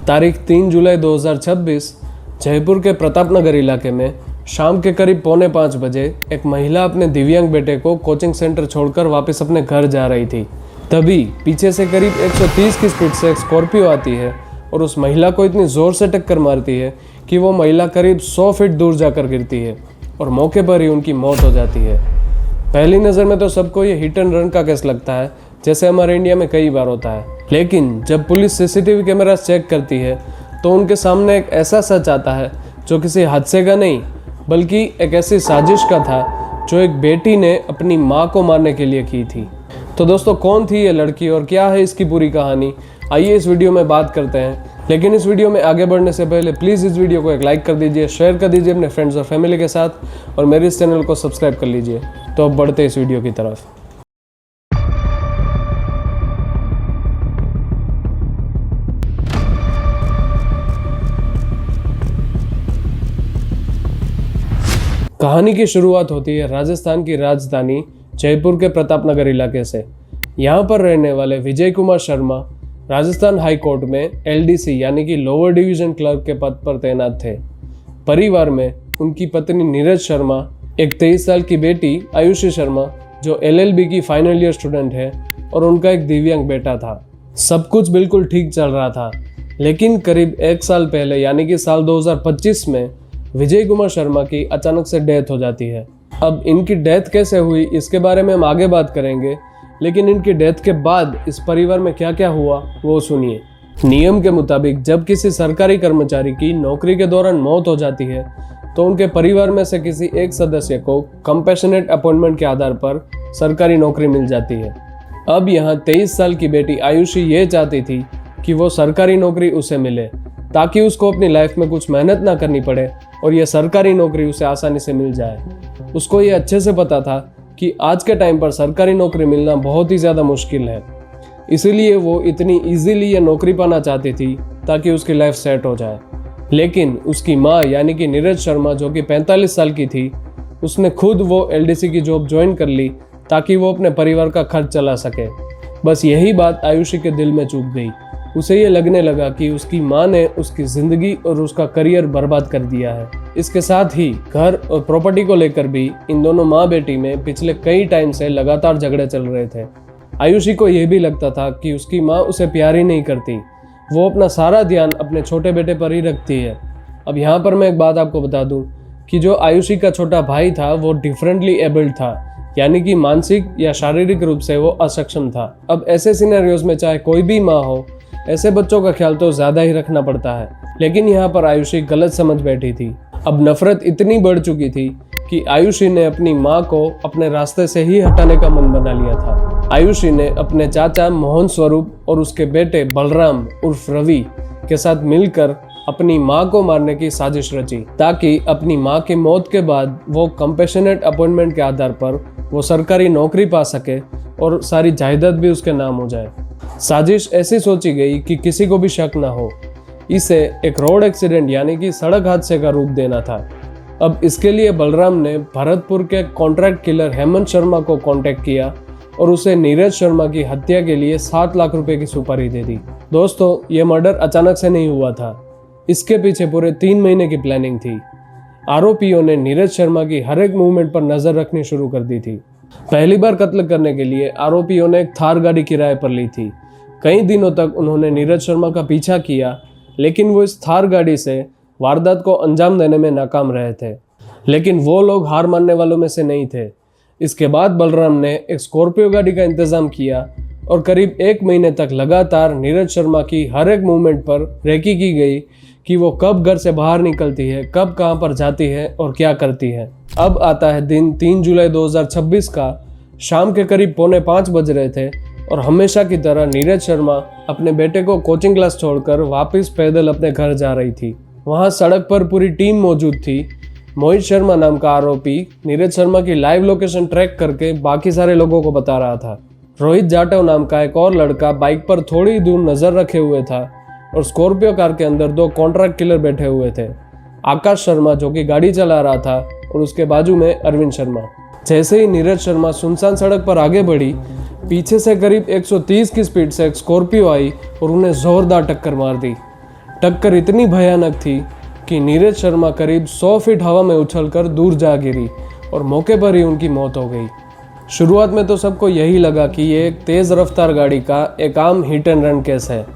तारीख 3 जुलाई 2026 जयपुर के प्रताप नगर इलाके में शाम के करीब 4:45 बजे एक महिला अपने दिव्यांग बेटे को कोचिंग सेंटर छोड़कर वापस अपने घर जा रही थी। तभी पीछे से करीब 130 की स्पीड से एक स्कॉर्पियो आती है और उस महिला को इतनी ज़ोर से टक्कर मारती है कि वो महिला करीब 100 फीट दूर जाकर गिरती है और मौके पर ही उनकी मौत हो जाती है। पहली नज़र में तो सबको ये हिट एंड रन का केस लगता है, जैसे हमारे इंडिया में कई बार होता है। लेकिन जब पुलिस सीसीटीवी कैमरा चेक करती है तो उनके सामने एक ऐसा सच आता है जो किसी हादसे का नहीं बल्कि एक ऐसी साजिश का था जो एक बेटी ने अपनी माँ को मारने के लिए की थी। तो दोस्तों, कौन थी ये लड़की और क्या है इसकी पूरी कहानी, आइए इस वीडियो में बात करते हैं। लेकिन इस वीडियो में आगे बढ़ने से पहले प्लीज़ इस वीडियो को एक लाइक कर दीजिए, शेयर कर दीजिए अपने फ्रेंड्स और फैमिली के साथ और मेरे इस चैनल को सब्सक्राइब कर लीजिए। तो अब बढ़ते इस वीडियो की तरफ। कहानी की शुरुआत होती है राजस्थान की राजधानी जयपुर के प्रताप नगर इलाके से। यहाँ पर रहने वाले विजय कुमार शर्मा राजस्थान हाई कोर्ट में एलडीसी यानी कि लोअर डिवीजन क्लर्क के पद पर तैनात थे। परिवार में उनकी पत्नी नीरज शर्मा, एक 23 साल की बेटी आयुषी शर्मा जो LLB की फाइनल ईयर स्टूडेंट है और उनका एक दिव्यांग बेटा था। सब कुछ बिल्कुल ठीक चल रहा था, लेकिन करीब 1 साल पहले यानी कि साल 2025 में विजय कुमार शर्मा की अचानक से डेथ हो जाती है। अब इनकी डेथ कैसे हुई इसके बारे में हम आगे बात करेंगे, लेकिन इनकी डेथ के बाद इस परिवार में क्या क्या हुआ वो सुनिए। नियम के मुताबिक जब किसी सरकारी कर्मचारी की नौकरी के दौरान मौत हो जाती है तो उनके परिवार में से किसी एक सदस्य को कंपैशनेट अपॉइंटमेंट के आधार पर सरकारी नौकरी मिल जाती है। अब यहाँ 23 साल की बेटी आयुषी ये चाहती थी कि वो सरकारी नौकरी उसे मिले ताकि उसको अपनी लाइफ में कुछ मेहनत ना करनी पड़े और यह सरकारी नौकरी उसे आसानी से मिल जाए। उसको ये अच्छे से पता था कि आज के टाइम पर सरकारी नौकरी मिलना बहुत ही ज़्यादा मुश्किल है, इसीलिए वो इतनी इजीली ये नौकरी पाना चाहती थी ताकि उसकी लाइफ सेट हो जाए। लेकिन उसकी माँ यानी कि नीरज शर्मा जो कि 45 साल की थी, उसने खुद वो LDC की जॉब ज्वाइन कर ली ताकि वो अपने परिवार का खर्च चला सके। बस यही बात आयुषी के दिल में चुभ गई। उसे ये लगने लगा कि उसकी माँ ने उसकी ज़िंदगी और उसका करियर बर्बाद कर दिया है। इसके साथ ही घर और प्रॉपर्टी को लेकर भी इन दोनों माँ बेटी में पिछले कई टाइम से लगातार झगड़े चल रहे थे। आयुषी को यह भी लगता था कि उसकी माँ उसे प्यार ही नहीं करती, वो अपना सारा ध्यान अपने छोटे बेटे पर ही रखती है। अब यहाँ पर मैं एक बात आपको बता दूँ कि जो आयुषी का छोटा भाई था वो डिफरेंटली एबल्ड था, यानी कि मानसिक या शारीरिक रूप से वो असक्षम था। अब ऐसे सिनेरियोज में चाहे कोई भी माँ हो, ऐसे बच्चों का ख्याल तो ज़्यादा ही रखना पड़ता है। लेकिन यहाँ पर आयुषी गलत समझ बैठी थी। अब नफरत इतनी बढ़ चुकी थी कि आयुषी ने अपनी माँ को अपने रास्ते से ही हटाने का मन बना लिया था। आयुषी ने अपने चाचा मोहन स्वरूप और उसके बेटे बलराम उर्फ रवि के साथ मिलकर अपनी माँ को मारने की साजिश रची ताकि अपनी माँ की मौत के बाद वो कंपैशनेट अपॉइंटमेंट के आधार पर वो सरकारी नौकरी पा सके और सारी जायदाद भी उसके नाम हो जाए। साजिश ऐसी सोची गई कि किसी को भी शक ना हो। इसे एक रोड एक्सीडेंट यानी कि सड़क हादसे का रूप देना था। अब इसके लिए बलराम ने भरतपुर के कॉन्ट्रैक्ट किलर हेमंत शर्मा को कांटेक्ट किया और उसे नीरज शर्मा की हत्या के लिए 7 लाख रुपए की सुपारी दे दी। दोस्तों, ये मर्डर अचानक से नहीं हुआ था, इसके पीछे पूरे 3 महीने की प्लानिंग थी। आरोपियों ने नीरज शर्मा की हर एक मूवमेंट पर नजर रखनी शुरू कर दी थी। पहली बार कत्ल करने के लिए आरोपियों ने एक थार गाड़ी किराए पर ली थी। कई दिनों तक उन्होंने नीरज शर्मा का पीछा किया, लेकिन वो इस थार गाड़ी से वारदात को अंजाम देने में नाकाम रहे थे। लेकिन वो लोग हार मानने वालों में से नहीं थे। इसके बाद बलराम ने एक स्कॉर्पियो गाड़ी का इंतजाम किया और करीब 1 महीने तक लगातार नीरज शर्मा की हर एक मूवमेंट पर रेकी की गई कि वो कब घर से बाहर निकलती है, कब कहाँ पर जाती है और क्या करती है। अब आता है दिन 3 जुलाई 2026 का। शाम के करीब 4:45 बज रहे थे और हमेशा की तरह नीरज शर्मा अपने बेटे को कोचिंग क्लास छोड़कर वापस पैदल अपने घर जा रही थी। वहाँ सड़क पर पूरी टीम मौजूद थी। मोहित शर्मा नाम का आरोपी नीरज शर्मा की लाइव लोकेशन ट्रैक करके बाकी सारे लोगों को बता रहा था। रोहित जाटव नाम का एक और लड़का बाइक पर थोड़ी दूर नजर रखे हुए था और स्कॉर्पियो कार के अंदर 2 कॉन्ट्रैक्ट किलर बैठे हुए थे। आकाश शर्मा जो कि गाड़ी चला रहा था और उसके बाजू में अरविंद शर्मा। जैसे ही नीरज शर्मा सुनसान सड़क पर आगे बढ़ी, पीछे से करीब 130 की स्पीड से एक स्कॉर्पियो आई और उन्हें जोरदार टक्कर मार दी। टक्कर इतनी भयानक थी कि नीरज शर्मा करीब 100 फीट हवा में उछलकर दूर जा गिरी और मौके पर ही उनकी मौत हो गई। शुरुआत में तो सबको यही लगा कि ये एक तेज़ रफ्तार गाड़ी का एक आम हिट एंड रन केस है,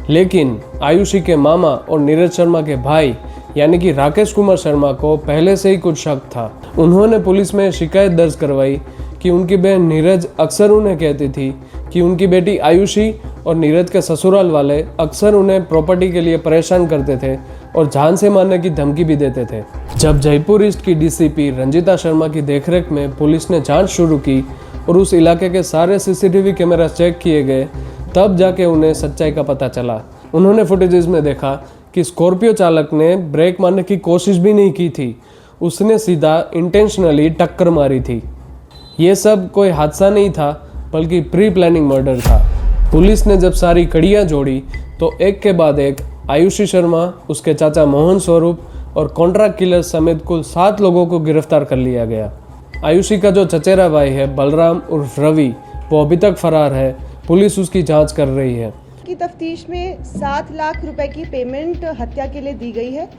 लेकिन आयुषी के मामा और नीरज शर्मा के भाई यानी कि राकेश कुमार शर्मा को पहले से ही कुछ शक था। उन्होंने पुलिस में शिकायत दर्ज करवाई कि उनकी बहन नीरज अक्सर उन्हें कहती थी कि उनकी बेटी आयुषी और नीरज के ससुराल वाले अक्सर उन्हें प्रॉपर्टी के लिए परेशान करते थे और जान से मारने की धमकी भी देते थे। जब जयपुर ईस्ट की डीसीपी रंजिता शर्मा की देखरेख में पुलिस ने जांच शुरू की और उस इलाके के सारे सीसीटीवी कैमरा चेक किए गए, तब जाके उन्हें सच्चाई का पता चला। उन्होंने फुटेजेस में देखा कि स्कॉर्पियो चालक ने ब्रेक मारने की कोशिश भी नहीं की थी, उसने सीधा इंटेंशनली टक्कर मारी थी। ये सब कोई हादसा नहीं था बल्कि प्री प्लानिंग मर्डर था। पुलिस ने जब सारी कड़ियाँ जोड़ी तो एक के बाद एक आयुषी शर्मा, उसके चाचा मोहन स्वरूप और कॉन्ट्रैक्ट किलर समेत कुल 7 लोगों को गिरफ्तार कर लिया गया। आयुषी का जो चचेरा भाई है बलराम उर्फ रवि, वो अभी तक फरार है। पुलिस उसकी जांच कर रही है। की तफ्तीश में 7 लाख रुपए की पेमेंट हत्या के लिए दी गई है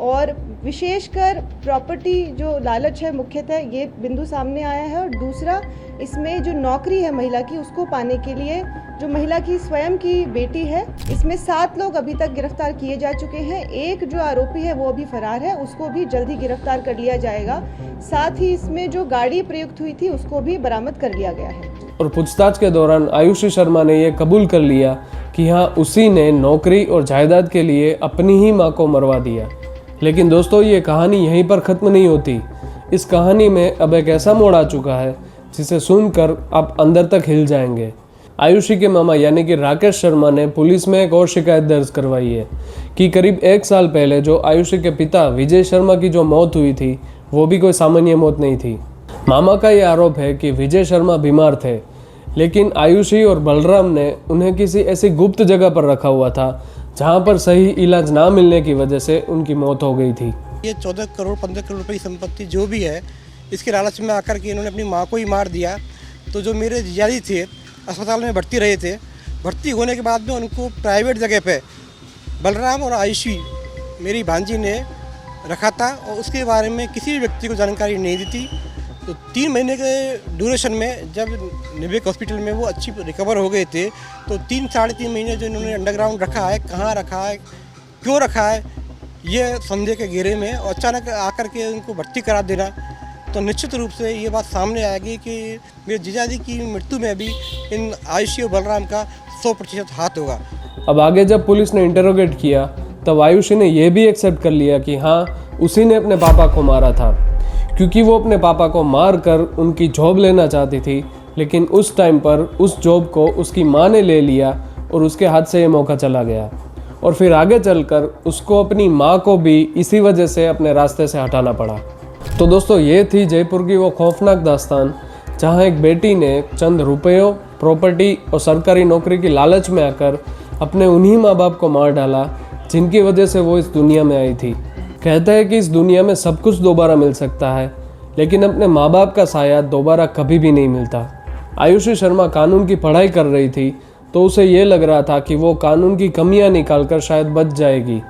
और विशेषकर प्रॉपर्टी जो लालच है मुख्यतः ये बिंदु सामने आया है। और दूसरा, इसमें जो नौकरी है महिला की उसको पाने के लिए जो महिला की स्वयं की बेटी है, इसमें 7 लोग अभी तक गिरफ्तार किए जा चुके हैं। एक जो आरोपी है वो अभी फरार है, उसको भी जल्दी गिरफ्तार कर लिया जाएगा। साथ ही इसमें जो गाड़ी प्रयुक्त हुई थी उसको भी बरामद कर लिया गया है। और पूछताछ के दौरान आयुषी शर्मा ने यह कबूल कर लिया कि हाँ, उसी ने नौकरी और जायदाद के लिए अपनी ही मां को मरवा दिया। लेकिन दोस्तों, ये कहानी यहीं पर ख़त्म नहीं होती। इस कहानी में अब एक ऐसा मोड़ आ चुका है जिसे सुनकर आप अंदर तक हिल जाएंगे। आयुषी के मामा यानी कि राकेश शर्मा ने पुलिस में एक और शिकायत दर्ज करवाई है कि करीब 1 साल पहले जो आयुषी के पिता विजय शर्मा की जो मौत हुई थी वो भी कोई सामान्य मौत नहीं थी। मामा का ये आरोप है कि विजय शर्मा बीमार थे, लेकिन आयुषी और बलराम ने उन्हें किसी ऐसी गुप्त जगह पर रखा हुआ था जहां पर सही इलाज ना मिलने की वजह से उनकी मौत हो गई थी। ये 14 करोड़ 15 करोड़ रुपए की संपत्ति जो भी है, इसके लालच में आकर के इन्होंने अपनी माँ को ही मार दिया। तो जो मेरे जियाजी थे अस्पताल में भर्ती रहे थे, भर्ती होने के बाद में उनको प्राइवेट जगह पे बलराम और आयुषी मेरी भांजी ने रखा था और उसके बारे में किसी भी व्यक्ति को जानकारी नहीं दी थी। तो 3 महीने के ड्यूरेशन में जब निवेक हॉस्पिटल में वो अच्छी रिकवर हो गए थे, तो 3-3.5 महीने जो इन्होंने अंडरग्राउंड रखा है, कहाँ रखा है, क्यों रखा है, ये संदेह के घेरे में और अचानक आकर के उनको भर्ती करा देना, तो निश्चित रूप से ये बात सामने आएगी कि मेरे जीजाजी की मृत्यु में भी इन आयुषी और बलराम का 100% हाथ होगा। अब आगे जब पुलिस ने इंटरोगेट किया तब आयुषी ने यह भी एक्सेप्ट कर लिया कि हाँ, उसी ने अपने पापा को मारा था, क्योंकि वो अपने पापा को मार कर उनकी जॉब लेना चाहती थी। लेकिन उस टाइम पर उस जॉब को उसकी माँ ने ले लिया और उसके हाथ से ये मौका चला गया और फिर आगे चलकर उसको अपनी माँ को भी इसी वजह से अपने रास्ते से हटाना पड़ा। तो दोस्तों, ये थी जयपुर की वो खौफनाक दास्तान जहाँ एक बेटी ने चंद रुपयों, प्रॉपर्टी और सरकारी नौकरी की लालच में आकर अपने उन्हीं माँ बाप को मार डाला जिनकी वजह से वो इस दुनिया में आई थी। कहते हैं कि इस दुनिया में सब कुछ दोबारा मिल सकता है, लेकिन अपने माँ बाप का साया दोबारा कभी भी नहीं मिलता। आयुषी शर्मा कानून की पढ़ाई कर रही थी, तो उसे ये लग रहा था कि वो कानून की कमियां निकालकर शायद बच जाएगी,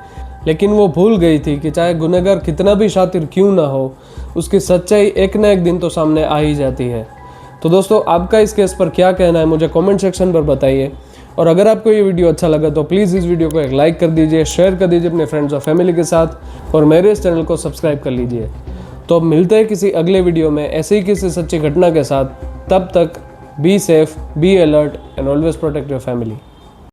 लेकिन वो भूल गई थी कि चाहे गुनहगार कितना भी शातिर क्यों ना हो, उसकी सच्चाई एक ना एक दिन तो सामने आ ही जाती है। तो दोस्तों, आपका इस केस पर क्या कहना है मुझे कमेंट सेक्शन पर बताइए। और अगर आपको ये वीडियो अच्छा लगा तो प्लीज़ इस वीडियो को एक लाइक कर दीजिए, शेयर कर दीजिए अपने फ्रेंड्स और फैमिली के साथ और मेरे इस चैनल को सब्सक्राइब कर लीजिए। तो अब मिलते हैं किसी अगले वीडियो में ऐसे ही किसी सच्ची घटना के साथ। तब तक be safe, be alert and always protect your family.